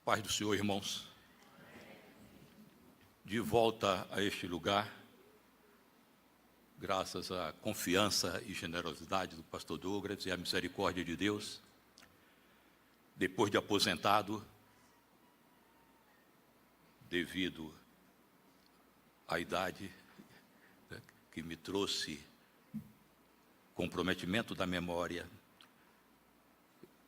Paz do Senhor, irmãos. De volta a este lugar, graças à confiança e generosidade do pastor Douglas e à misericórdia de Deus, depois de aposentado, devido à idade, né, que me trouxe comprometimento da memória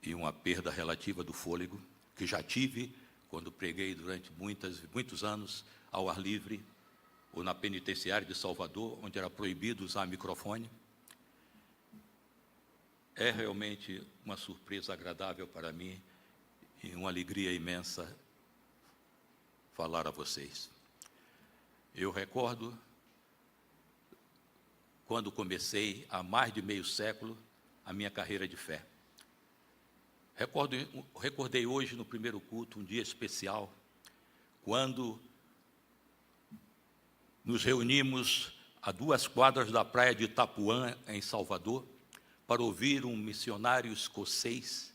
e uma perda relativa do fôlego, que já tive quando preguei durante muitos anos ao ar livre, ou na penitenciária de Salvador, onde era proibido usar microfone. É realmente uma surpresa agradável para mim e uma alegria imensa falar a vocês. Eu recordo quando comecei, há mais de meio século, a minha carreira de fé. Recordei hoje, no primeiro culto, um dia especial, quando nos reunimos a 2 quadras da praia de Itapuã, em Salvador, para ouvir um missionário escocês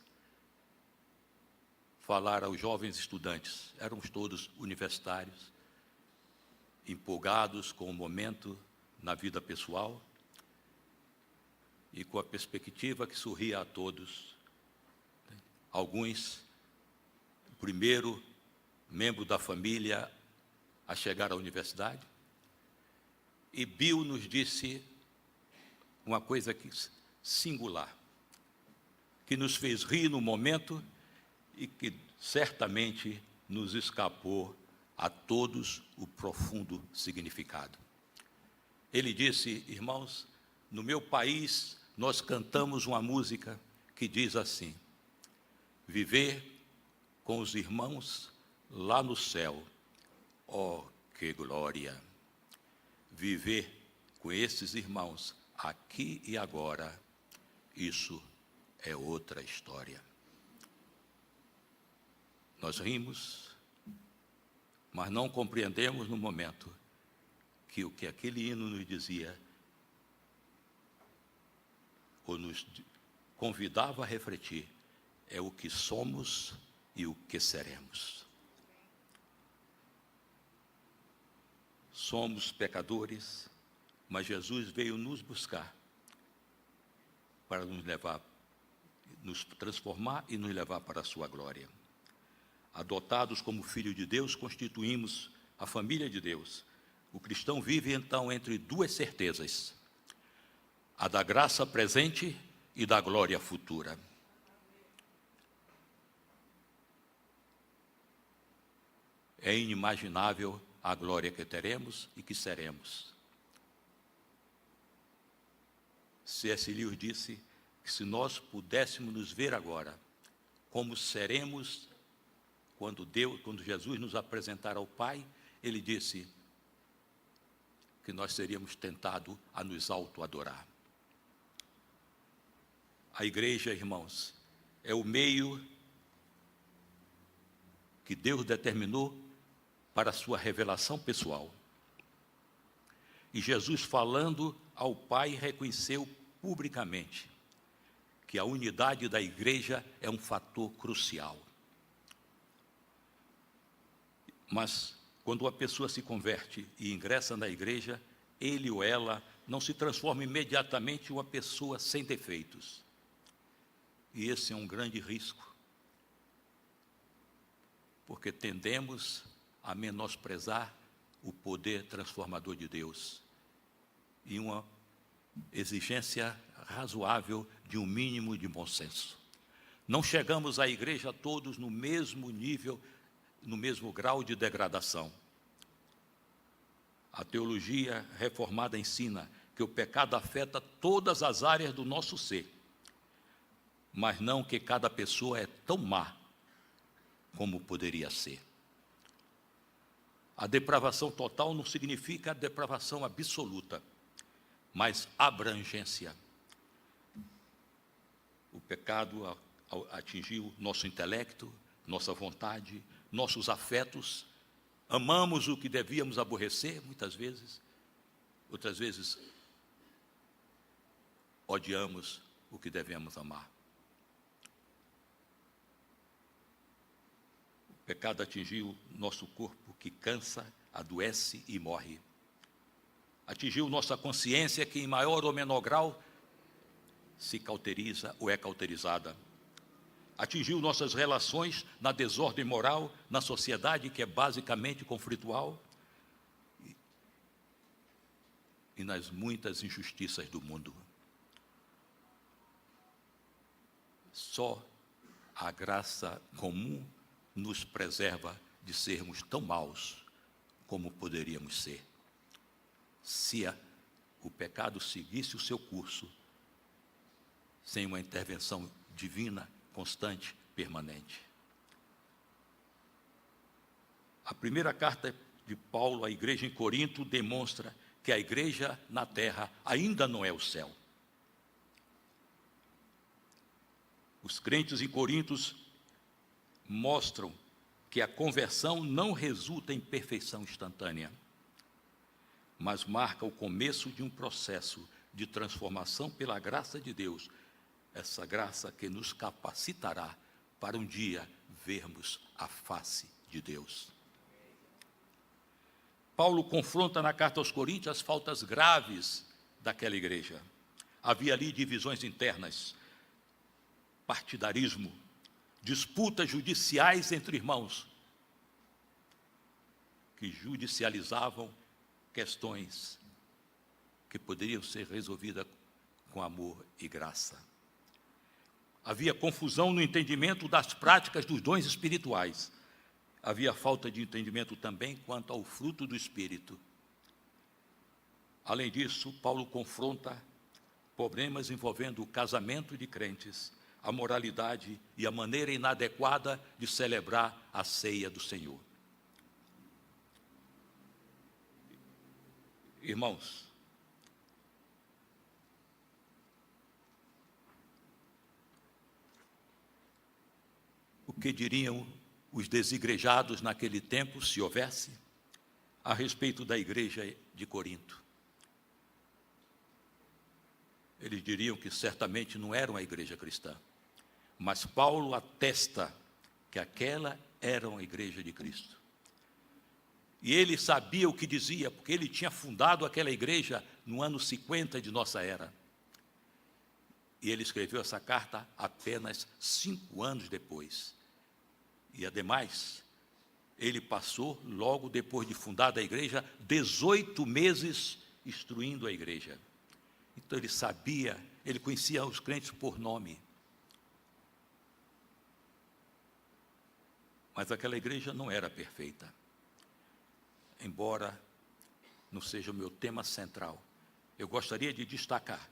falar aos jovens estudantes. Éramos todos universitários, empolgados com o momento na vida pessoal e com a perspectiva que sorria a todos. Alguns, o primeiro membro da família a chegar à universidade. E Bill nos disse uma coisa singular, que nos fez rir no momento e que certamente nos escapou a todos o profundo significado. Ele disse: irmãos, no meu país nós cantamos uma música que diz assim: viver com os irmãos lá no céu, oh, que glória! Viver com esses irmãos aqui e agora, isso é outra história. Nós rimos, mas não compreendemos no momento que o que aquele hino nos dizia, ou nos convidava a refletir, é o que somos e o que seremos. Somos pecadores, mas Jesus veio nos buscar para nos levar, nos transformar e nos levar para a sua glória. Adotados como filho de Deus, constituímos a família de Deus. O cristão vive, então, entre duas certezas: a da graça presente e da glória futura. É inimaginável a glória que teremos e que seremos. C.S. Lewis disse que se nós pudéssemos nos ver agora, como seremos quando Jesus nos apresentar ao Pai, ele disse que nós seríamos tentados a nos auto-adorar. A igreja, irmãos, é o meio que Deus determinou para a sua revelação pessoal. E Jesus, falando ao Pai, reconheceu publicamente que a unidade da igreja é um fator crucial. Mas, quando uma pessoa se converte e ingressa na igreja, ele ou ela não se transforma imediatamente em uma pessoa sem defeitos. E esse é um grande risco, porque tendemos a menosprezar o poder transformador de Deus e uma exigência razoável de um mínimo de bom senso. Não chegamos à igreja todos no mesmo nível, no mesmo grau de degradação. A teologia reformada ensina que o pecado afeta todas as áreas do nosso ser, mas não que cada pessoa é tão má como poderia ser. A depravação total não significa a depravação absoluta, mas abrangência. O pecado atingiu nosso intelecto, nossa vontade, nossos afetos. Amamos o que devíamos aborrecer, muitas vezes. Outras vezes, odiamos o que devemos amar. pecado atingiu nosso corpo, que cansa, adoece e morre. Atingiu nossa consciência, que em maior ou menor grau se cauteriza ou é cauterizada. Atingiu nossas relações na desordem moral, na sociedade que é basicamente conflitual e nas muitas injustiças do mundo. Só a graça comum nos preserva de sermos tão maus como poderíamos ser, se o pecado seguisse o seu curso, sem uma intervenção divina, constante, permanente. A primeira carta de Paulo à igreja em Corinto demonstra que a igreja na terra ainda não é o céu. Os crentes em Corinto mostram que a conversão não resulta em perfeição instantânea, mas marca o começo de um processo de transformação pela graça de Deus, essa graça que nos capacitará para um dia vermos a face de Deus. Paulo confronta na carta aos Coríntios as faltas graves daquela igreja. Havia ali divisões internas, partidarismo, disputas judiciais entre irmãos, que judicializavam questões que poderiam ser resolvidas com amor e graça. Havia confusão no entendimento das práticas dos dons espirituais. Havia falta de entendimento também quanto ao fruto do Espírito. Além disso, Paulo confronta problemas envolvendo o casamento de crentes, a moralidade e a maneira inadequada de celebrar a ceia do Senhor. Irmãos, o que diriam os desigrejados naquele tempo, se houvesse, a respeito da igreja de Corinto? Eles diriam que certamente não era uma igreja cristã, mas Paulo atesta que aquela era uma igreja de Cristo. E ele sabia o que dizia, porque ele tinha fundado aquela igreja no ano 50 de nossa era. E ele escreveu essa carta apenas 5 anos depois. E, ademais, ele passou, logo depois de fundada a igreja, 18 meses instruindo a igreja. Então ele sabia, ele conhecia os crentes por nome. Mas aquela igreja não era perfeita. Embora não seja o meu tema central, eu gostaria de destacar,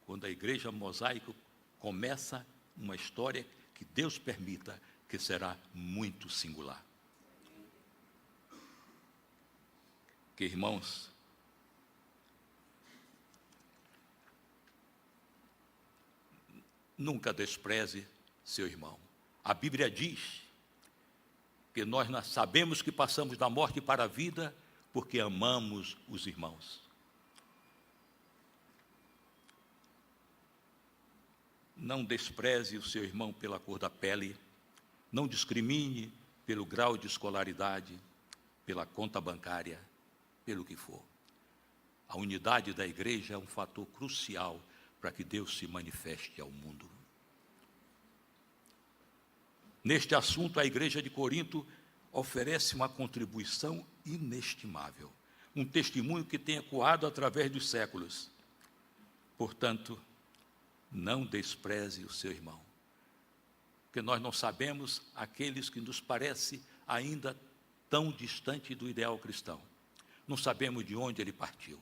quando a igreja mosaico começa uma história que Deus permita, que será muito singular. Que, irmãos, nunca despreze seu irmão. A Bíblia diz que nós sabemos que passamos da morte para a vida porque amamos os irmãos. Não despreze o seu irmão pela cor da pele, não discrimine pelo grau de escolaridade, pela conta bancária, pelo que for. A unidade da igreja é um fator crucial para que Deus se manifeste ao mundo. Neste assunto, a igreja de Corinto oferece uma contribuição inestimável, um testemunho que tem ecoado através dos séculos. Portanto, não despreze o seu irmão, porque nós não sabemos aqueles que nos parece ainda tão distante do ideal cristão. Não sabemos de onde ele partiu,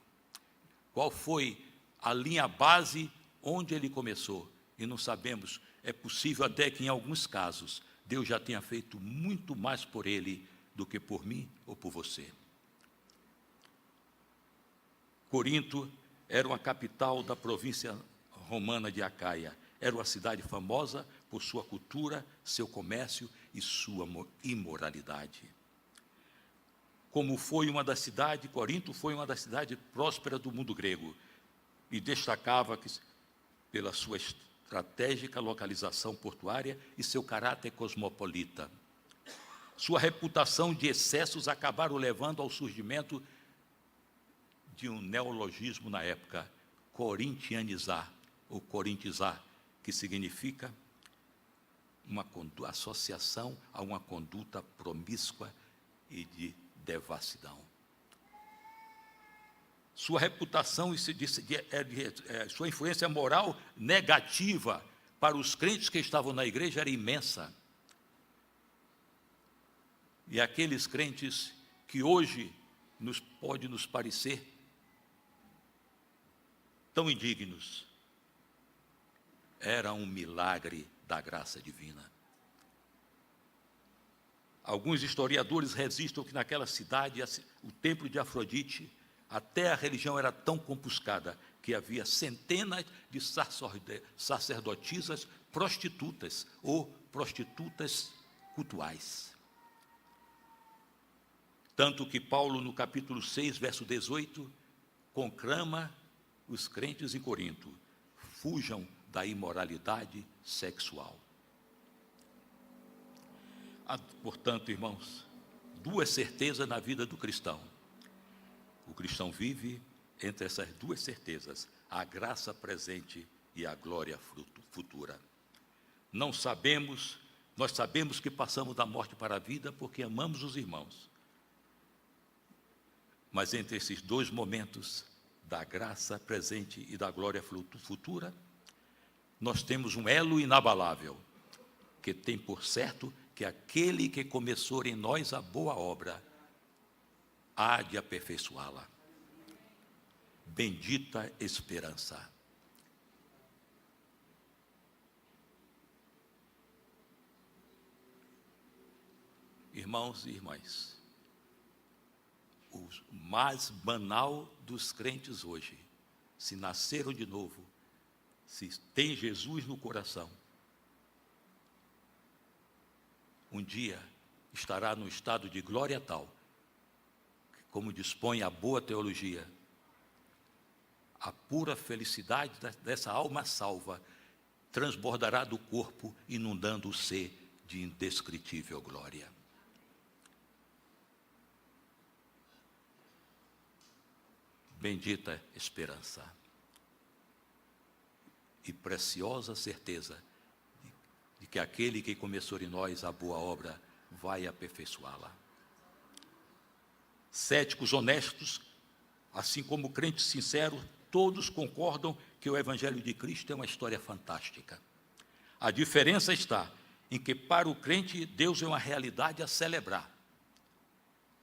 qual foi a linha base onde ele começou, e não sabemos, é possível até que em alguns casos Deus já tenha feito muito mais por ele do que por mim ou por você. Corinto era uma capital da província romana de Acaia. Era uma cidade famosa por sua cultura, seu comércio e sua imoralidade. Como foi uma das cidades, Corinto foi uma das cidades prósperas do mundo grego e destacava pela sua estratégica localização portuária e seu caráter cosmopolita. Sua reputação de excessos acabaram levando ao surgimento de um neologismo na época, corintianizar, ou corintizar, que significa uma associação a uma conduta promíscua e de devassidão. Sua reputação, sua influência moral negativa para os crentes que estavam na igreja era imensa. E aqueles crentes que hoje pode nos parecer tão indignos, era um milagre da graça divina. Alguns historiadores registram que naquela cidade, o templo de Afrodite, até a religião era tão compuscada que havia centenas de sacerdotisas prostitutas ou prostitutas cultuais. Tanto que Paulo, no capítulo 6, verso 18, conclama os crentes em Corinto: fujam da imoralidade sexual. Há, portanto, irmãos, duas certezas na vida do cristão. O cristão vive entre essas duas certezas, a graça presente e a glória futura. Nós sabemos que passamos da morte para a vida porque amamos os irmãos. Mas entre esses dois momentos, da graça presente e da glória futura, nós temos um elo inabalável, que tem por certo que aquele que começou em nós a boa obra, há de aperfeiçoá-la. Bendita esperança. Irmãos e irmãs, o mais banal dos crentes hoje, se nasceram de novo, se tem Jesus no coração, um dia estará no estado de glória tal, que, como dispõe a boa teologia, a pura felicidade dessa alma salva transbordará do corpo, inundando o ser de indescritível glória. Bendita esperança e preciosa certeza de que aquele que começou em nós a boa obra vai aperfeiçoá-la. Céticos honestos, assim como crentes sinceros, todos concordam que o Evangelho de Cristo é uma história fantástica. A diferença está em que para o crente Deus é uma realidade a celebrar.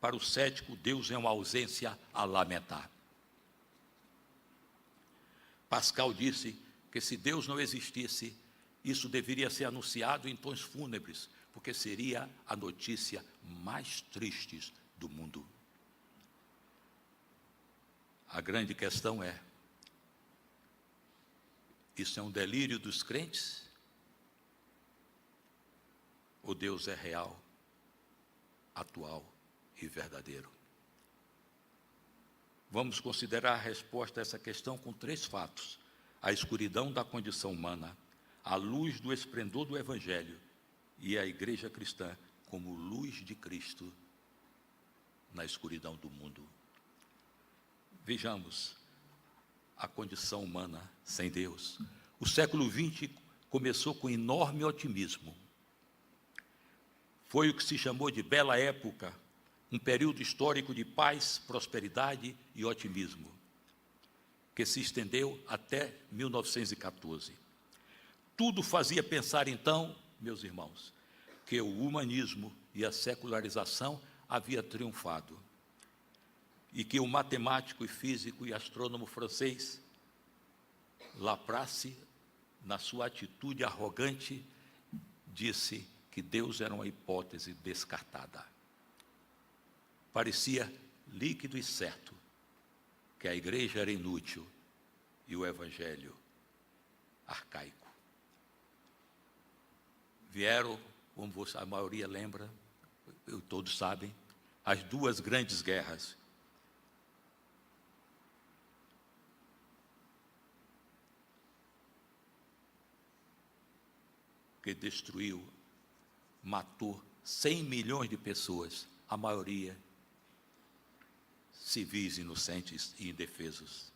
Para o cético, Deus é uma ausência a lamentar. Pascal disse que se Deus não existisse, isso deveria ser anunciado em tons fúnebres, porque seria a notícia mais triste do mundo. A grande questão é: isso é um delírio dos crentes? Ou Deus é real, atual e verdadeiro? Vamos considerar a resposta a essa questão com 3 fatos: a escuridão da condição humana, a luz do esplendor do Evangelho e a igreja cristã como luz de Cristo na escuridão do mundo. Vejamos a condição humana sem Deus. O século XX começou com enorme otimismo. Foi o que se chamou de Bela Época, um período histórico de paz, prosperidade e otimismo, que se estendeu até 1914. Tudo fazia pensar, então, meus irmãos, que o humanismo e a secularização havia triunfado, e que o matemático e físico e astrônomo francês Laplace, na sua atitude arrogante, disse que Deus era uma hipótese descartada. Parecia líquido e certo que a igreja era inútil e o evangelho arcaico. Vieram, como a maioria lembra, todos sabem, as 2 grandes guerras. Que destruiu, matou 100 milhões de pessoas, a maioria civis inocentes e indefesos.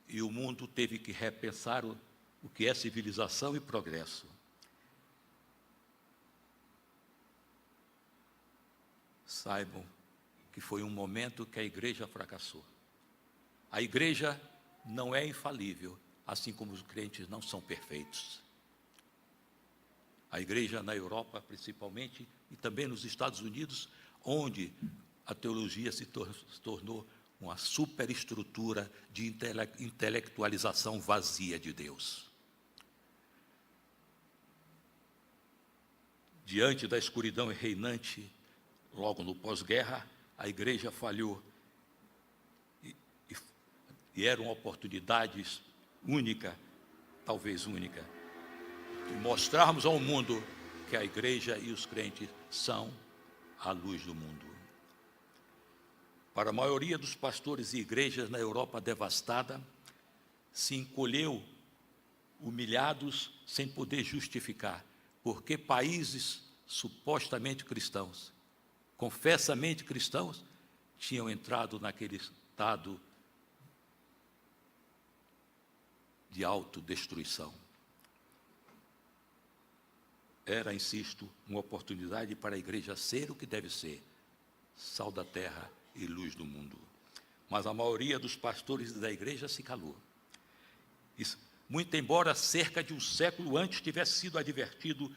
E o mundo teve que repensar o que é civilização e progresso. Saibam que foi um momento que a igreja fracassou. A igreja não é infalível, assim como os crentes não são perfeitos. A igreja na Europa, principalmente, e também nos Estados Unidos, onde a teologia se tornou uma superestrutura de intelectualização vazia de Deus. Diante da escuridão reinante, logo no pós-guerra, a igreja falhou e era uma oportunidade única, talvez única, de mostrarmos ao mundo que a igreja e os crentes são a luz do mundo. Para a maioria dos pastores e igrejas na Europa devastada, se encolheu, humilhados, sem poder justificar, porque países supostamente cristãos, confessamente cristãos, tinham entrado naquele estado de autodestruição. Era, insisto, uma oportunidade para a igreja ser o que deve ser, sal da terra e luz do mundo. Mas a maioria dos pastores da igreja se calou. Isso, muito embora cerca de um século antes tivesse sido advertido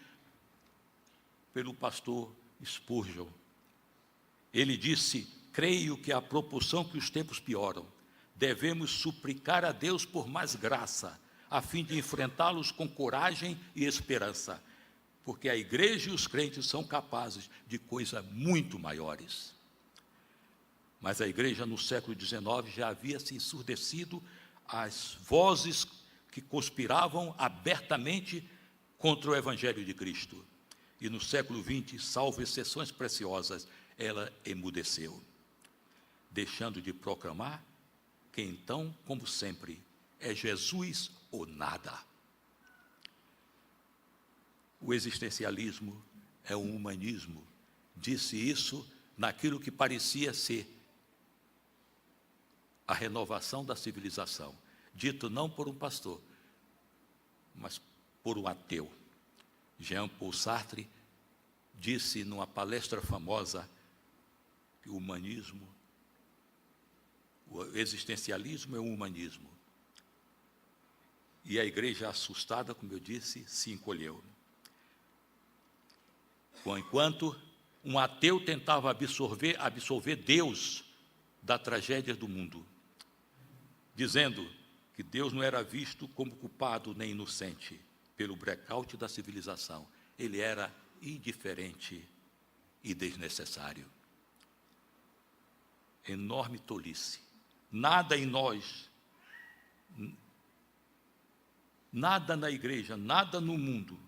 pelo pastor Spurgeon. Ele disse: creio que à proporção que os tempos pioram, devemos suplicar a Deus por mais graça, a fim de enfrentá-los com coragem e esperança, porque a igreja e os crentes são capazes de coisas muito maiores. Mas a igreja no século XIX já havia se ensurdecido às vozes que conspiravam abertamente contra o Evangelho de Cristo. E no século XX, salvo exceções preciosas, ela emudeceu, deixando de proclamar que então, como sempre, é Jesus ou nada. O existencialismo é um humanismo. Disse isso naquilo que parecia ser a renovação da civilização, dito não por um pastor, mas por um ateu. Jean-Paul Sartre disse numa palestra famosa que o humanismo, o existencialismo é um humanismo. E a igreja, assustada, como eu disse, se encolheu. Enquanto um ateu tentava absolver Deus da tragédia do mundo, dizendo que Deus não era visto como culpado nem inocente pelo blackout da civilização. Ele era indiferente e desnecessário. Enorme tolice. Nada em nós, nada na igreja, nada no mundo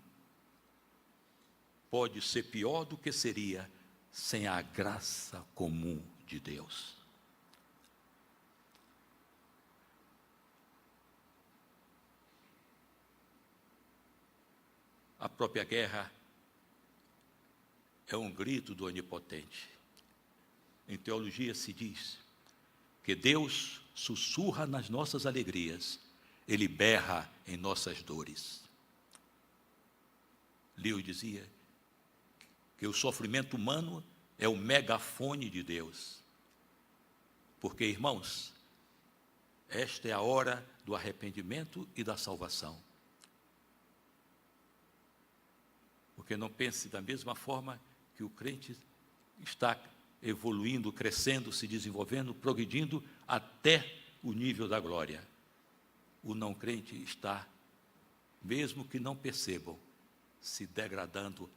pode ser pior do que seria sem a graça comum de Deus. A própria guerra é um grito do Onipotente. Em teologia se diz que Deus sussurra nas nossas alegrias, Ele berra em nossas dores. Lewis dizia que o sofrimento humano é o megafone de Deus. Porque, irmãos, esta é a hora do arrependimento e da salvação. Porque não pense da mesma forma que o crente está evoluindo, crescendo, se desenvolvendo, progredindo até o nível da glória. O não crente está, mesmo que não percebam, se degradando,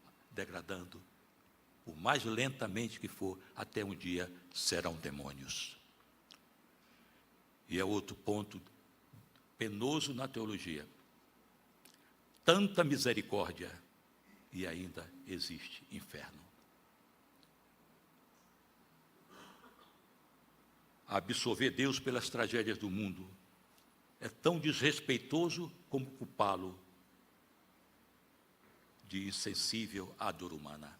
por mais lentamente que for, até um dia serão demônios. E é outro ponto penoso na teologia. Tanta misericórdia e ainda existe inferno. Absolver Deus pelas tragédias do mundo é tão desrespeitoso como culpá-lo de insensível à dor humana.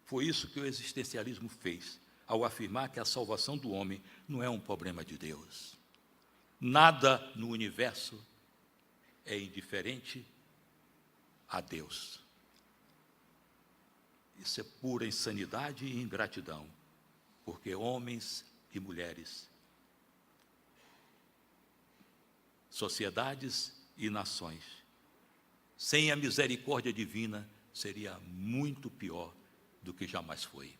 Foi isso que o existencialismo fez, ao afirmar que a salvação do homem não é um problema de Deus. Nada no universo é indiferente a Deus. Isso é pura insanidade e ingratidão, porque homens e mulheres, sociedades e nações, sem a misericórdia divina, seria muito pior do que jamais foi.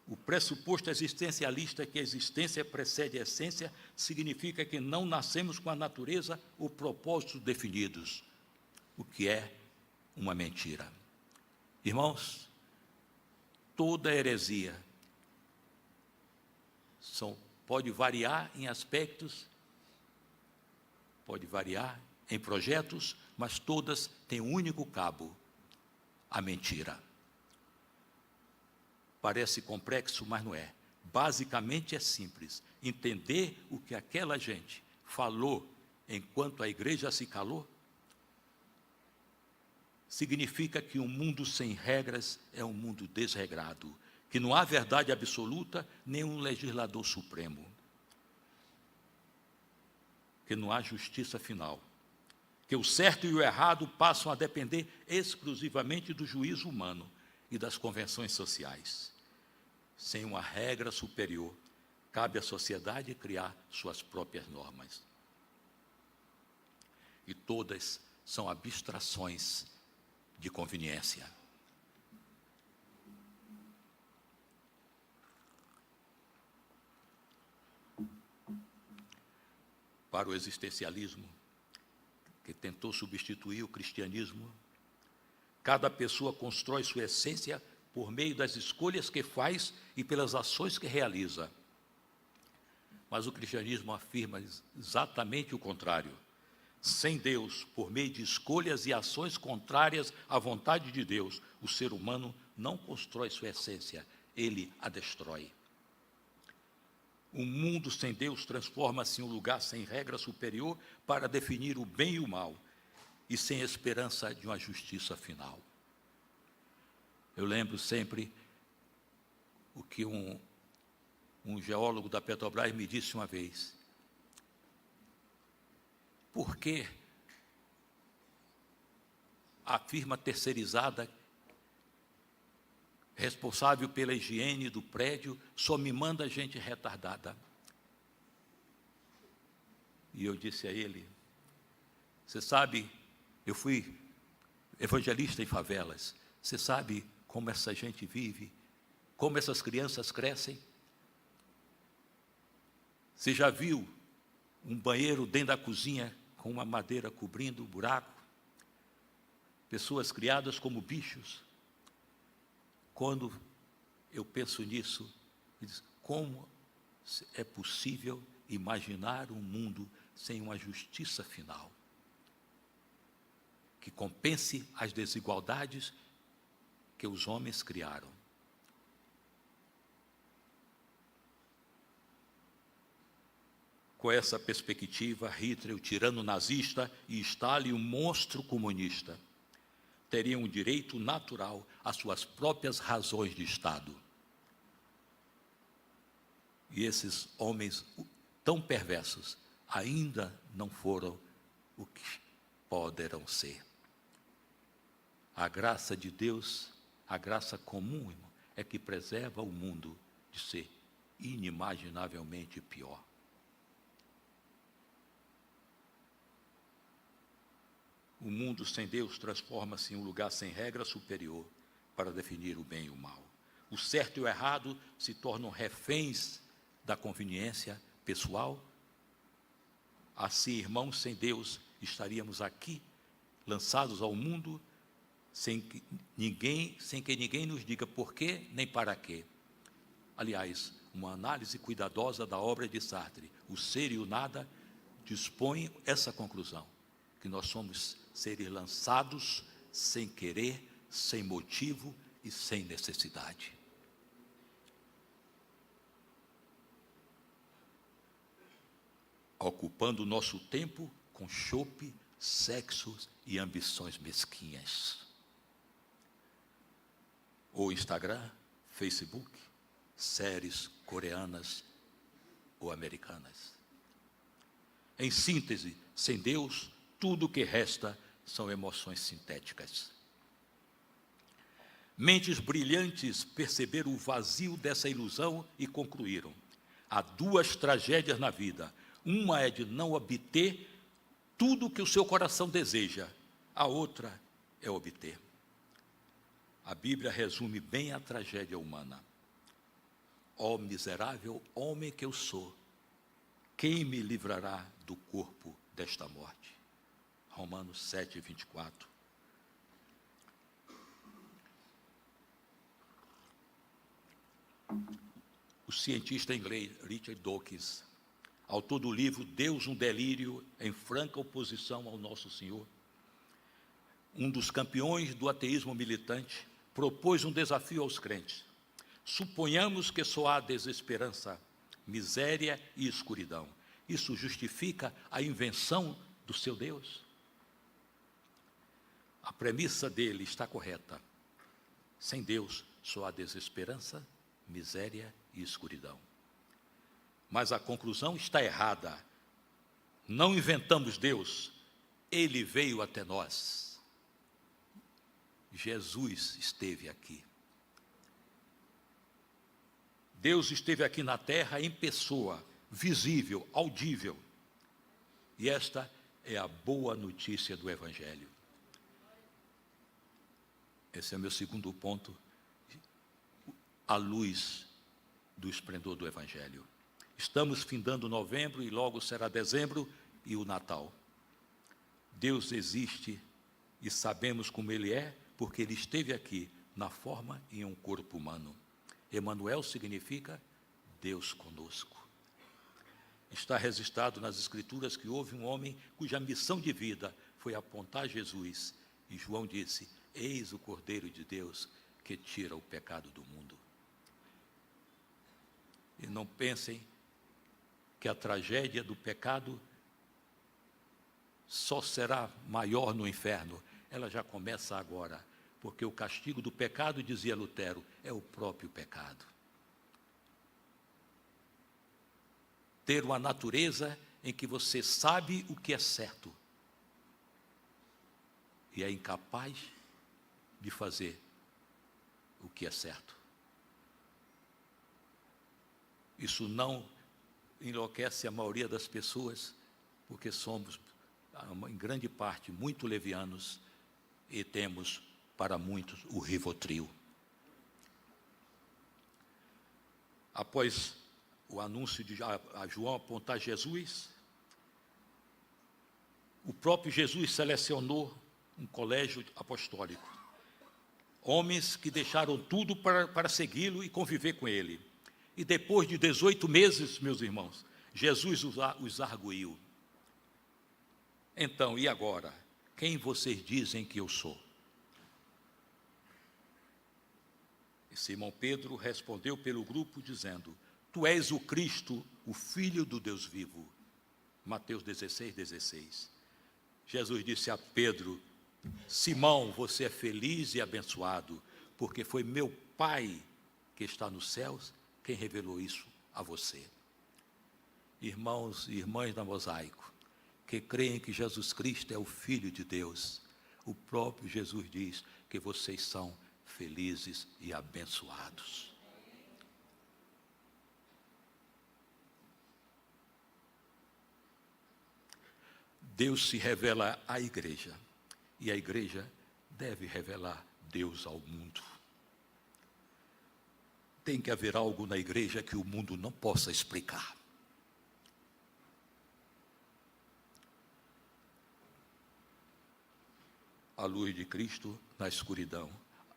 O pressuposto existencialista que a existência precede a essência significa que não nascemos com a natureza ou propósitos definidos, o que é uma mentira. Irmãos, toda heresia pode variar em aspectos, pode variar em projetos, mas todas têm um único cabo: a mentira. Parece complexo, mas não é. Basicamente é simples. Entender o que aquela gente falou enquanto a igreja se calou significa que um mundo sem regras é um mundo desregrado, que não há verdade absoluta, nem um legislador supremo, que não há justiça final, que o certo e o errado passam a depender exclusivamente do juízo humano e das convenções sociais. Sem uma regra superior, cabe à sociedade criar suas próprias normas. E todas são abstrações de conveniência. Para o existencialismo, que tentou substituir o cristianismo, cada pessoa constrói sua essência por meio das escolhas que faz e pelas ações que realiza. Mas o cristianismo afirma exatamente o contrário. Sem Deus, por meio de escolhas e ações contrárias à vontade de Deus, o ser humano não constrói sua essência, ele a destrói. Um mundo sem Deus transforma-se em um lugar sem regra superior para definir o bem e o mal, e sem esperança de uma justiça final. Eu lembro sempre o que um geólogo da Petrobras me disse uma vez: por que a firma terceirizada responsável pela higiene do prédio só me manda gente retardada? E eu disse a ele: você sabe, eu fui evangelista em favelas, você sabe como essa gente vive, como essas crianças crescem? Você já viu um banheiro dentro da cozinha com uma madeira cobrindo o buraco? Pessoas criadas como bichos. Quando eu penso nisso, eu digo, como é possível imaginar um mundo sem uma justiça final, que compense as desigualdades que os homens criaram? Com essa perspectiva, Hitler, o tirano nazista, e Stalin, o monstro comunista, teriam um direito natural às suas próprias razões de Estado. E esses homens tão perversos ainda não foram o que poderão ser. A graça de Deus, a graça comum, irmão, é que preserva o mundo de ser inimaginavelmente pior. O mundo sem Deus transforma-se em um lugar sem regra superior para definir o bem e o mal. O certo e o errado se tornam reféns da conveniência pessoal. Assim, irmãos, sem Deus, estaríamos aqui, lançados ao mundo, sem que ninguém nos diga por quê nem para quê. Aliás, uma análise cuidadosa da obra de Sartre, O Ser e o Nada, dispõe essa conclusão, que nós somos seres lançados sem querer, sem motivo e sem necessidade. ocupando o nosso tempo com chope, sexos e ambições mesquinhas. Ou Instagram, Facebook, séries coreanas ou americanas. Em síntese, sem Deus, tudo o que resta são emoções sintéticas. Mentes brilhantes perceberam o vazio dessa ilusão e concluíram: há duas tragédias na vida. Uma é de não obter tudo o que o seu coração deseja. A outra é obter. A Bíblia resume bem a tragédia humana. Ó miserável homem que eu sou, quem me livrará do corpo desta morte? Romanos 7, 24. O cientista inglês Richard Dawkins, autor do livro Deus, um delírio, em franca oposição ao nosso Senhor, um dos campeões do ateísmo militante, propôs um desafio aos crentes. Suponhamos que só há desesperança, miséria e escuridão. Isso justifica a invenção do seu Deus? A premissa dele está correta. Sem Deus só há desesperança, miséria e escuridão. Mas a conclusão está errada. Não inventamos Deus, Ele veio até nós. Jesus esteve aqui. Deus esteve aqui na terra em pessoa, visível, audível. E esta é a boa notícia do Evangelho. Esse é o meu segundo ponto, a luz do esplendor do Evangelho. Estamos findando novembro e logo será dezembro e o Natal. Deus existe e sabemos como Ele é, porque Ele esteve aqui na forma em um corpo humano. Emanuel significa Deus conosco. Está registrado nas Escrituras que houve um homem cuja missão de vida foi apontar Jesus. E João disse: eis o Cordeiro de Deus que tira o pecado do mundo. E não pensem que a tragédia do pecado só será maior no inferno. Ela já começa agora, porque o castigo do pecado, dizia Lutero, é o próprio pecado. Ter uma natureza em que você sabe o que é certo e é incapaz de fazer o que é certo. Isso não enlouquece a maioria das pessoas, porque somos, em grande parte, muito levianos e temos, para muitos, o Rivotril. Após o anúncio de João apontar Jesus, o próprio Jesus selecionou um colégio apostólico. Homens que deixaram tudo para segui-lo e conviver com ele. E depois de 18 meses, meus irmãos, Jesus os arguiu. Então, e agora? Quem vocês dizem que eu sou? E Simão Pedro respondeu pelo grupo dizendo: tu és o Cristo, o Filho do Deus vivo. Mateus 16, 16. Jesus disse a Pedro: Simão, você é feliz e abençoado, porque foi meu Pai que está nos céus quem revelou isso a você. Irmãos e irmãs da Mosaico, que creem que Jesus Cristo é o Filho de Deus, o próprio Jesus diz que vocês são felizes e abençoados. Deus se revela à igreja, e a igreja deve revelar Deus ao mundo. Tem que haver algo na igreja que o mundo não possa explicar. A luz de Cristo na escuridão.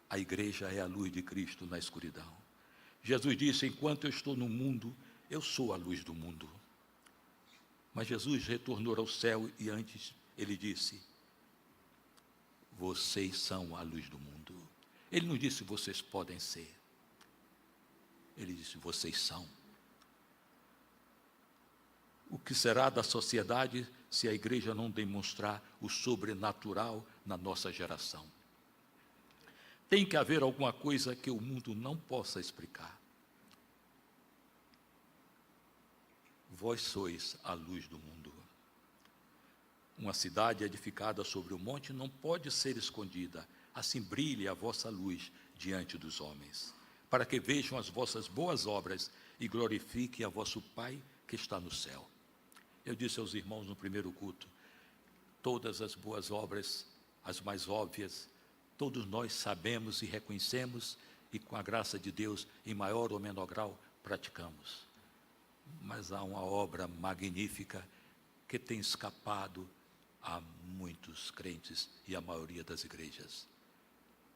A igreja é a luz de Cristo na escuridão. Jesus disse: enquanto eu estou no mundo, eu sou a luz do mundo. Mas Jesus retornou ao céu e antes ele disse: vocês são a luz do mundo. Ele não disse vocês podem ser. Ele disse vocês são. O que será da sociedade se a igreja não demonstrar o sobrenatural na nossa geração? Tem que haver alguma coisa que o mundo não possa explicar. Vós sois a luz do mundo. Uma cidade edificada sobre o monte não pode ser escondida. Assim brilhe a vossa luz diante dos homens, para que vejam as vossas boas obras e glorifiquem a vosso Pai que está no céu. Eu disse aos irmãos no primeiro culto, todas as boas obras, as mais óbvias, todos nós sabemos e reconhecemos, e com a graça de Deus, em maior ou menor grau, praticamos. Mas há uma obra magnífica que tem escapado a muitos crentes e a maioria das igrejas.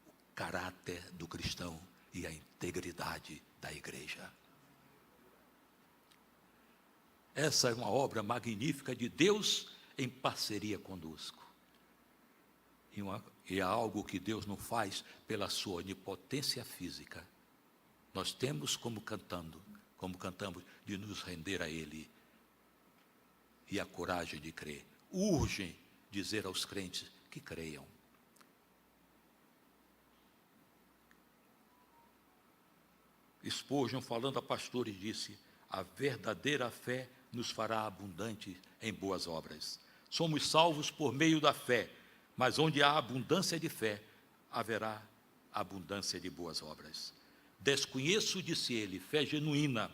O caráter do cristão e a integridade da igreja. Essa é uma obra magnífica de Deus em parceria conosco. E é algo que Deus não faz pela sua onipotência física. Nós temos como cantamos, de nos render a Ele. E a coragem de crer. Urgem dizer aos crentes que creiam. Spurgeon, falando a pastores, disse: a verdadeira fé nos fará abundante em boas obras. Somos salvos por meio da fé, mas onde há abundância de fé, haverá abundância de boas obras. Desconheço, disse ele, fé genuína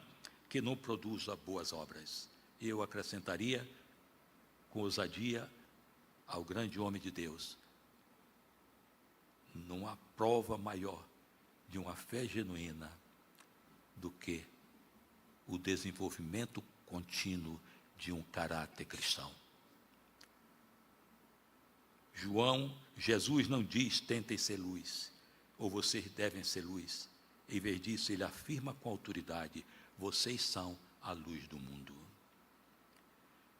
que não produza boas obras. Eu acrescentaria, com ousadia, ao grande homem de Deus, não há prova maior de uma fé genuína do que o desenvolvimento contínuo de um caráter cristão. Jesus não diz, tentem ser luz, ou vocês devem ser luz. Em vez disso, ele afirma com autoridade, vocês são a luz do mundo.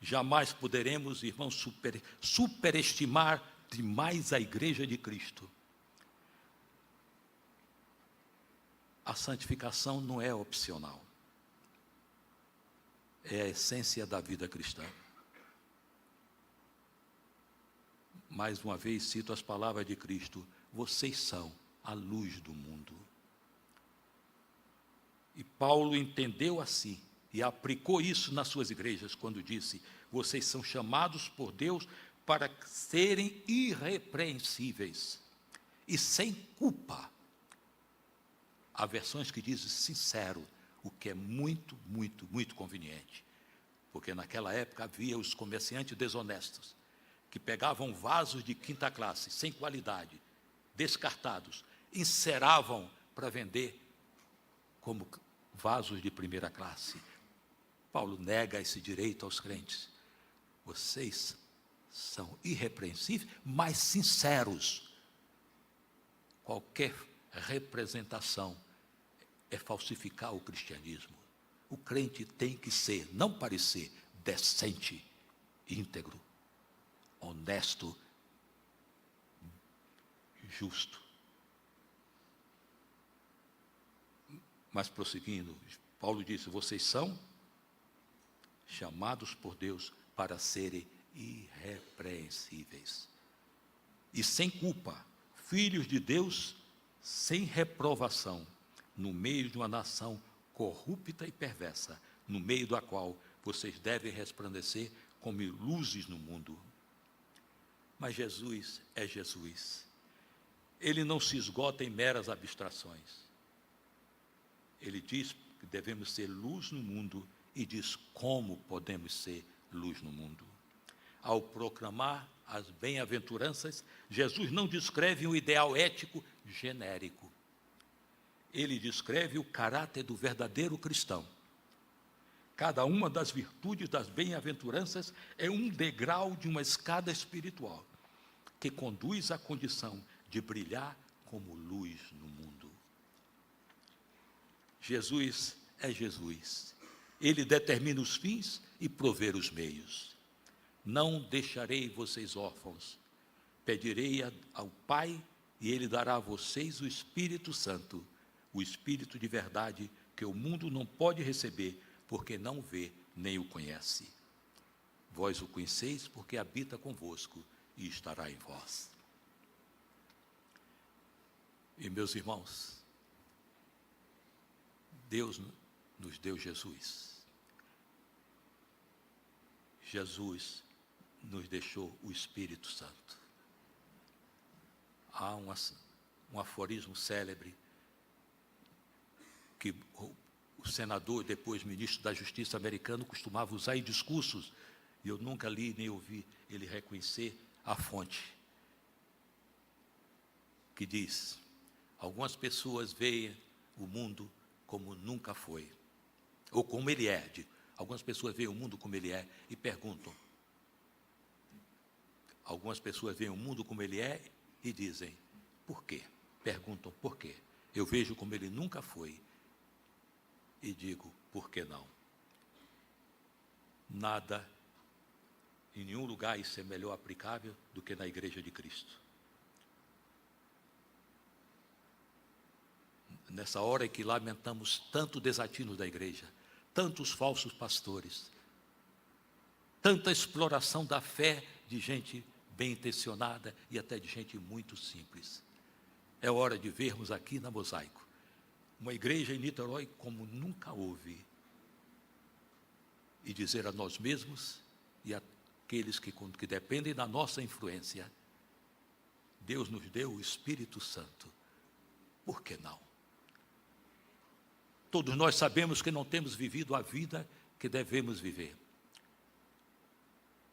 Jamais poderemos, irmãos, superestimar demais a igreja de Cristo. A santificação não é opcional. É a essência da vida cristã. Mais uma vez cito as palavras de Cristo, vocês são a luz do mundo. E Paulo entendeu assim, e aplicou isso nas suas igrejas, quando disse, vocês são chamados por Deus para serem irrepreensíveis e sem culpa. Há versões que dizem sincero, o que é muito, muito, muito conveniente. Porque naquela época havia os comerciantes desonestos, que pegavam vasos de quinta classe, sem qualidade, descartados, enceravam para vender como vasos de primeira classe. Paulo nega esse direito aos crentes. Vocês são irrepreensíveis, mas sinceros. Qualquer representação é falsificar o cristianismo. O crente tem que ser, não parecer, decente, íntegro, honesto, justo. Mas prosseguindo, Paulo disse, vocês são chamados por Deus para serem irrepreensíveis e sem culpa, filhos de Deus sem reprovação, no meio de uma nação corrupta e perversa, no meio da qual vocês devem resplandecer como luzes no mundo. Mas Jesus é Jesus. Ele não se esgota em meras abstrações. Ele diz que devemos ser luz no mundo e diz como podemos ser luz no mundo. Ao proclamar as bem-aventuranças, Jesus não descreve um ideal ético genérico. Ele descreve o caráter do verdadeiro cristão. Cada uma das virtudes das bem-aventuranças é um degrau de uma escada espiritual que conduz à condição de brilhar como luz no mundo. Jesus é Jesus. Ele determina os fins e provê os meios. Não deixarei vocês órfãos. Pedirei ao Pai e Ele dará a vocês o Espírito Santo, o Espírito de verdade que o mundo não pode receber, porque não vê nem o conhece. Vós o conheceis porque habita convosco e estará em vós. E, meus irmãos, Deus nos deu Jesus. Jesus nos deixou o Espírito Santo. Há um aforismo célebre que o senador, depois ministro da Justiça americano, costumava usar em discursos, e eu nunca li nem ouvi ele reconhecer a fonte, que diz: algumas pessoas veem o mundo como nunca foi, ou como ele é. Algumas pessoas veem o mundo como ele é e perguntam. Algumas pessoas veem o mundo como ele é e dizem, por quê? Perguntam, por quê? Eu vejo como ele nunca foi e digo, por que não? Nada, em nenhum lugar isso é melhor aplicável do que na Igreja de Cristo. Nessa hora em que lamentamos tanto desatino da igreja, tantos falsos pastores, tanta exploração da fé de gente bem intencionada e até de gente muito simples. É hora de vermos aqui na Mosaico uma igreja em Niterói como nunca houve e dizer a nós mesmos e àqueles que dependem da nossa influência: Deus nos deu o Espírito Santo, por que não? Todos nós sabemos que não temos vivido a vida que devemos viver.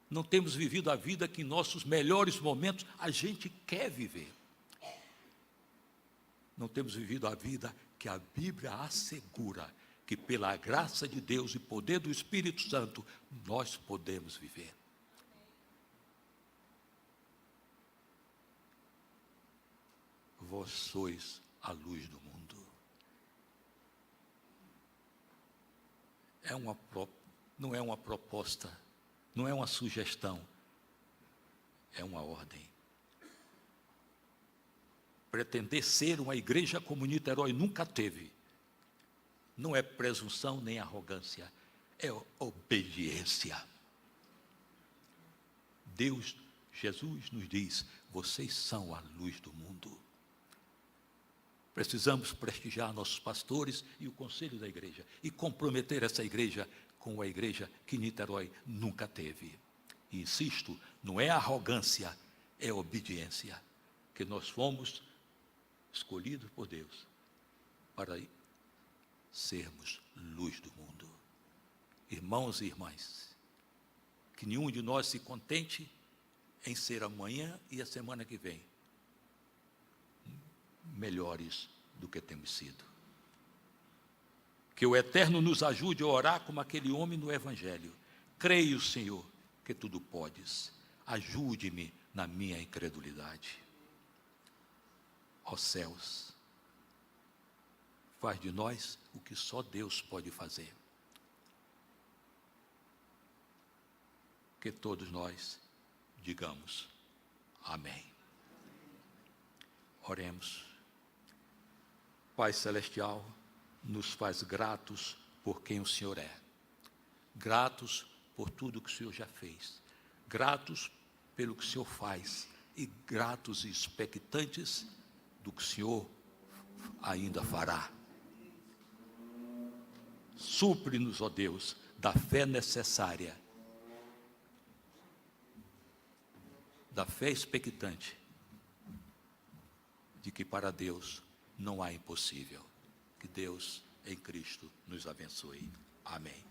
Não temos vivido a vida que em nossos melhores momentos a gente quer viver. Não temos vivido a vida que a Bíblia assegura que pela graça de Deus e poder do Espírito Santo nós podemos viver. Vós sois a luz do mundo. Não é uma proposta, não é uma sugestão, é uma ordem. Pretender ser uma igreja como Niterói nunca teve. Não é presunção nem arrogância, é obediência. Jesus nos diz, vocês são a luz do mundo. Precisamos prestigiar nossos pastores e o conselho da igreja e comprometer essa igreja com a igreja que Niterói nunca teve. E insisto, não é arrogância, é obediência, que nós fomos escolhidos por Deus para sermos luz do mundo. Irmãos e irmãs, que nenhum de nós se contente em ser amanhã e a semana que vem melhores do que temos sido. Que o Eterno nos ajude a orar como aquele homem no Evangelho. Creio, Senhor, que tudo podes. Ajude-me na minha incredulidade. Ó céus, faz de nós o que só Deus pode fazer. Que todos nós digamos amém. Oremos. Pai Celestial, nos faz gratos por quem o Senhor é, gratos por tudo que o Senhor já fez, gratos pelo que o Senhor faz e gratos e expectantes do que o Senhor ainda fará. Supre-nos, ó Deus, da fé necessária, da fé expectante, de que para Deus não há impossível. Que Deus em Cristo nos abençoe. Amém.